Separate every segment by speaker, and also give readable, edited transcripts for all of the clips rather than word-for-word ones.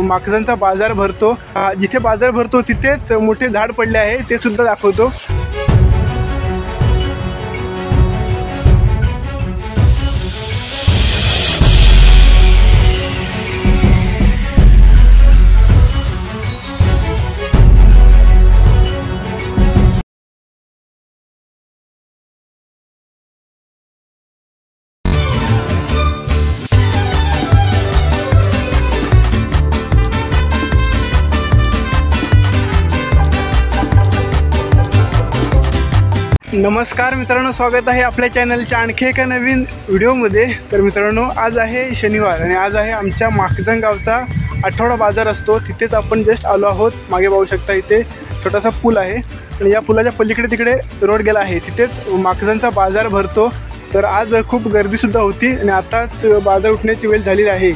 Speaker 1: माकडांचा बाजार भरतो। जिथे बाजार भरतो तिथेच मोठे झाड पडले आहे, ते सुद्धा दाखवतो। नमस्कार मित्रांनो, स्वागत आहे आपल्या चॅनलच्या आणखी एका नवीन व्हिडिओमध्ये। तर मित्रांनो, आज आहे शनिवार आणि आज आहे आमच्या माखजन गावचा आठवडा बाजार असतो। तिथेच आपण जस्ट आलो आहोत। मागे पाहू शकता इथे छोटासा पूल आहे आणि या पुलाच्या पलीकडे तिकडे रोड गेला आहे, तिथेच माखजनचा बाजार भरतो। तर आज खूप गर्दीसुद्धा होती आणि आताच बाजार उठण्याची वेळ झालेली आहे।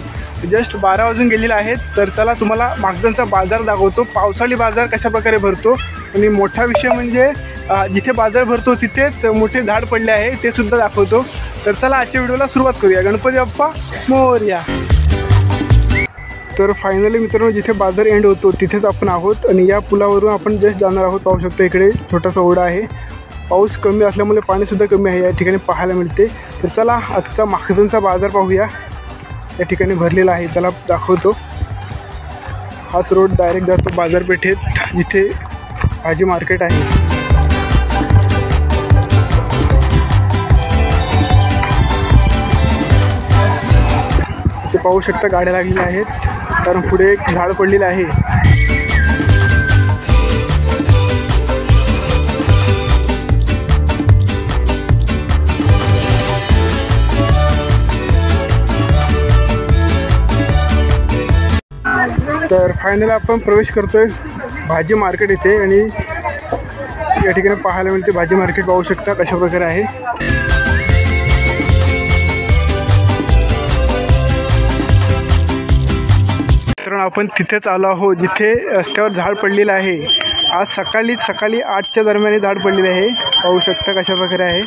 Speaker 1: जस्ट 12 वाजून गेलेले आहेत। तर चला तुम्हाला माखजनचा बाजार दाखवतो, पावसाळी बाजार कशा प्रकारे भरतो। आणि मोठा विषय म्हणजे जिथे बाजार भरतो तिथेच मोठे झाड पडले आहे, ते सुद्धा दाखवतो। तर चला आजच्या व्हिडिओला सुरुवात करूया। गणपती बाप्पा मोरया। तर फायनली मित्रांनो, जिथे बाजार एंड होतो तिथेच आपण आहोत आणि या पुलावरून आपण जस्ट जाणार आहोत। पाहू शकतो इकडे छोटासा ओढा आहे, पाऊस कमी असल्यामुळे पाणीसुद्धा कमी आहे या ठिकाणी पाहायला मिळते। तर चला आजचा माखजनचा बाजार पाहूया, या ठिकाणी भरलेला आहे। चला दाखवतो। हाच रोड डायरेक्ट जातो बाजारपेठेत, जिथे भाजी मार्केट आहे। इथे पाहू शकता गाड्या लागलेल्या आहेत, कारण पुढे एक झाड पडलेलं आहे। तर फायनली आपण प्रवेश करतोय भाजी मार्केट इथे आणि या ठिकाणी पाहायला मिळते भाजी मार्केट। पाहू शकता कशा प्रकारे आहे। तर आपण तिथेच आलो आहोत जिथे रस्त्यावर झाड पडलेलं आहे। आज सकाळी 8च्या दरम्यान झाड पडलेले आहे। पाहू शकता कशा प्रकारे आहे,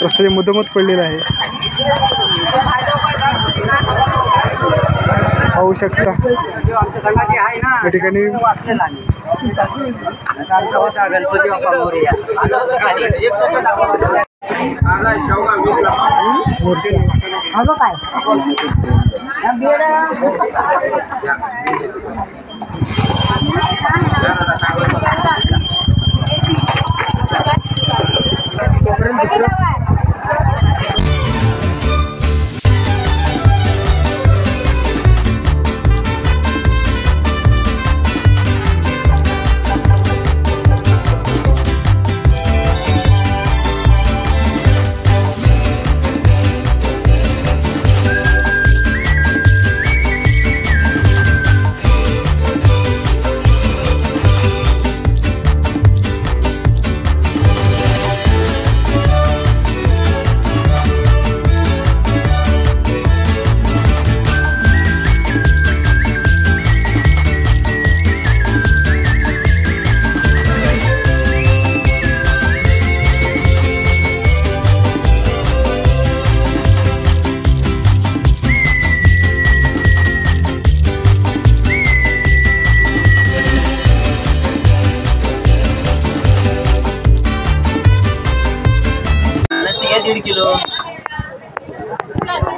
Speaker 1: रस्त्याच्या मधोमध पडलेलं आहे। पाहू शकता या ठिकाणी
Speaker 2: गणपती बाप्पा मोरया।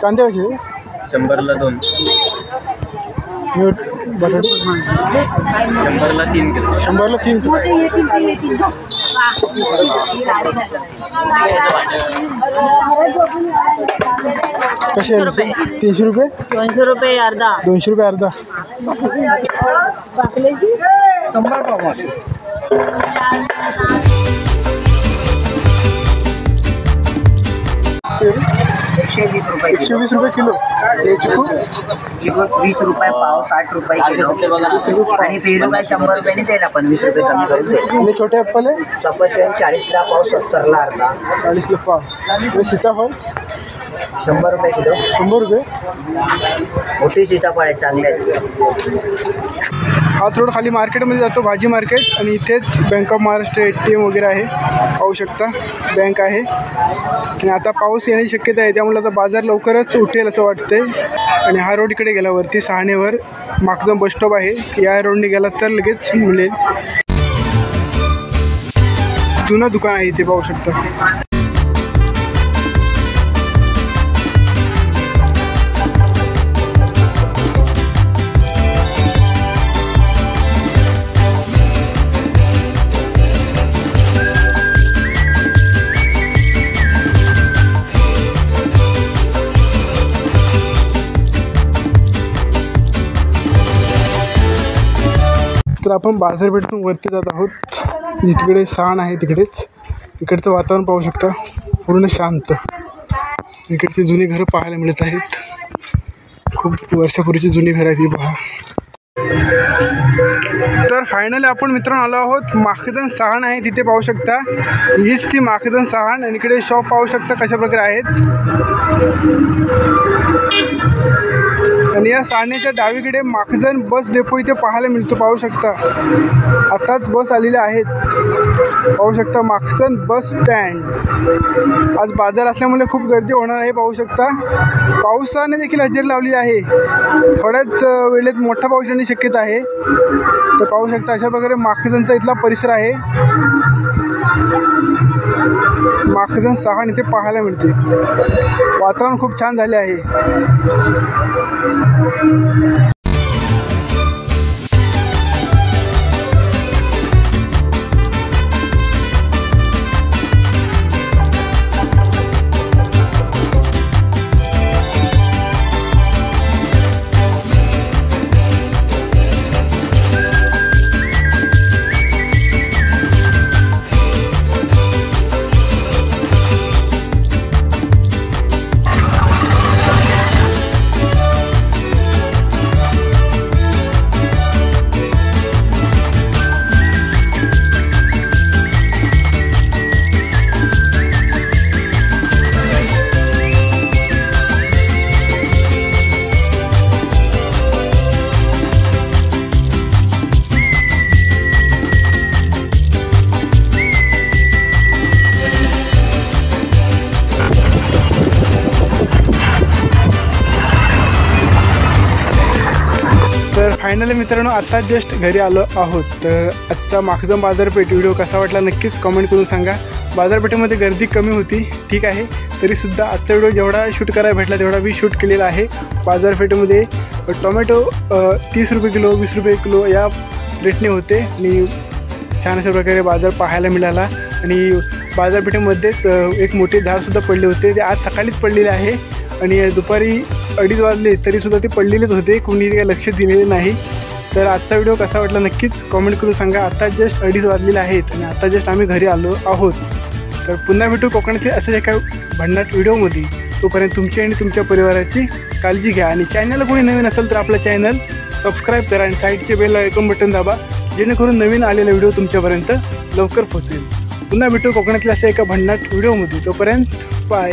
Speaker 1: कांदे कसे?
Speaker 2: 100ला 2,
Speaker 1: बटाटे
Speaker 2: 100ला 3 किलो।
Speaker 1: 100ला 3 किलो। कसे आहे? 300 रुपये।
Speaker 3: 200 रुपये अर्धा।
Speaker 1: 200 रुपये अर्धा।
Speaker 2: 100 पाव।
Speaker 1: 120 रुपये किलो। चिकू
Speaker 2: 20 रुपये पाव, 60 रुपये किलो आणि पेरू काय 100 रुपयाने द्यायला 25 रुपये कमी करून द्यायला।
Speaker 1: आणि छोटे ॲपल आहे
Speaker 2: सफरचंद 40ला पाव, 70ला अर्धा।
Speaker 1: 40ला पाव। आणि सीताफळ
Speaker 2: 100 रुपये किलो।
Speaker 1: 100 रुपये।
Speaker 2: मोठी सीताफळ आहे, चांगले आहेत।
Speaker 1: हाच रोड खाली मार्केटमध्ये जातो, भाजी मार्केट, आणि इथेच बँक ऑफ महाराष्ट्र ATM वगैरे आहे, पाहू शकता बँक आहे. आणि आता पाऊस येण्याची शक्यता आहे, त्यामुळे आता बाजार लवकरच उठेल असं वाटतंय. आणि हा रोड इकडे गेला वरती सहाणेवर, मागचं बस स्टॉप आहे, या रोडने गेला तर लगेच मिळेल. जुनं दुकान आहे इथे, पाहू शकता. तर आपण बाजारपेठेतून वरती जात आहोत, जिकडे सहाण आहे तिकडेच. इकडचं वातावरण पाहू शकता, पूर्ण शांत. इकडची जुनी घरं पाहायला मिळत आहेत, खूप वर्षापूर्वीची जुनी घरं आहेत ही पहा. तर फायनली आपण मित्रांनो आलो आहोत, माखजन सहाण आहे तिथे, पाहू शकता. हीच ती माखजन सहाण. आणि इकडे शॉप पाहू शकता कशा प्रकारे आहेत. आणि या सहाण्याच्या डावीकडे माखजन बस डेपो इथे पाहायला मिळतो, पाहू शकता. आताच बस आलेल्या आहेत, पाहू शकता. Makhjan bus stand. आज बाजार असल्यामुळे खूप गर्दी होणार आहे, पाहू शकता. पावसाने देखील हजेरी लावली आहे, थोड्याच वेळेत मोठा पाऊस येण्याची शक्यता आहे. तर पाहू शकता अशा प्रकारे माखजनचा इथला परिसर आहे. माखजन सहाण इथे पाहायला मिळते. वातावरण खूप छान झाले आहे. तर फायनली मित्रांनो आता जस्ट घरी आलो आहोत. तर आजचा माखजन बाजारपेठ व्हिडिओ कसा वाटला नक्कीच कमेंट करून सांगा. बाजारपेठेमध्ये गर्दी कमी होती, ठीक आहे, तरीसुद्धा आजचा व्हिडिओ जेवढा शूट करायला भेटला तेवढा मी शूट केलेला आहे. बाजारपेठेमध्ये टोमॅटो 30 रुपये किलो, 20 रुपये किलो या रेटने होते. आणि छान अशा प्रकारे बाजार पाहायला मिळाला. आणि बाजारपेठेमध्येच एक मोठे झाडसुद्धा पडले होते, ते आज सकाळीच पडलेले आहे. आणि दुपारी 2:30 वाजले तरीसुद्धा ते पडलेलेच होते, कोणी काही लक्ष दिलेले नाही. तर आजचा व्हिडिओ कसा वाटला नक्कीच कमेंट करून सांगा. आता जस्ट 2:30 वाजलेले आहेत आणि आता जस्ट आम्ही घरी आलो आहोत. तर पुन्हा भेटू कोकणातील असं एका भन्नाट व्हिडिओमध्ये. तोपर्यंत तुमची आणि तुमच्या परिवाराची काळजी घ्या. आणि चॅनलला कोणी नवीन असेल तर आपलं चॅनल सबस्क्राईब करा आणि साईडचे बेल आयकॉन बटन दाबा, जेणेकरून नवीन आलेला व्हिडिओ तुमच्यापर्यंत लवकर पोहोचेल. पुन्हा भेटू कोकणातील असं एका भन्नाट व्हिडिओमध्ये. तोपर्यंत बाय.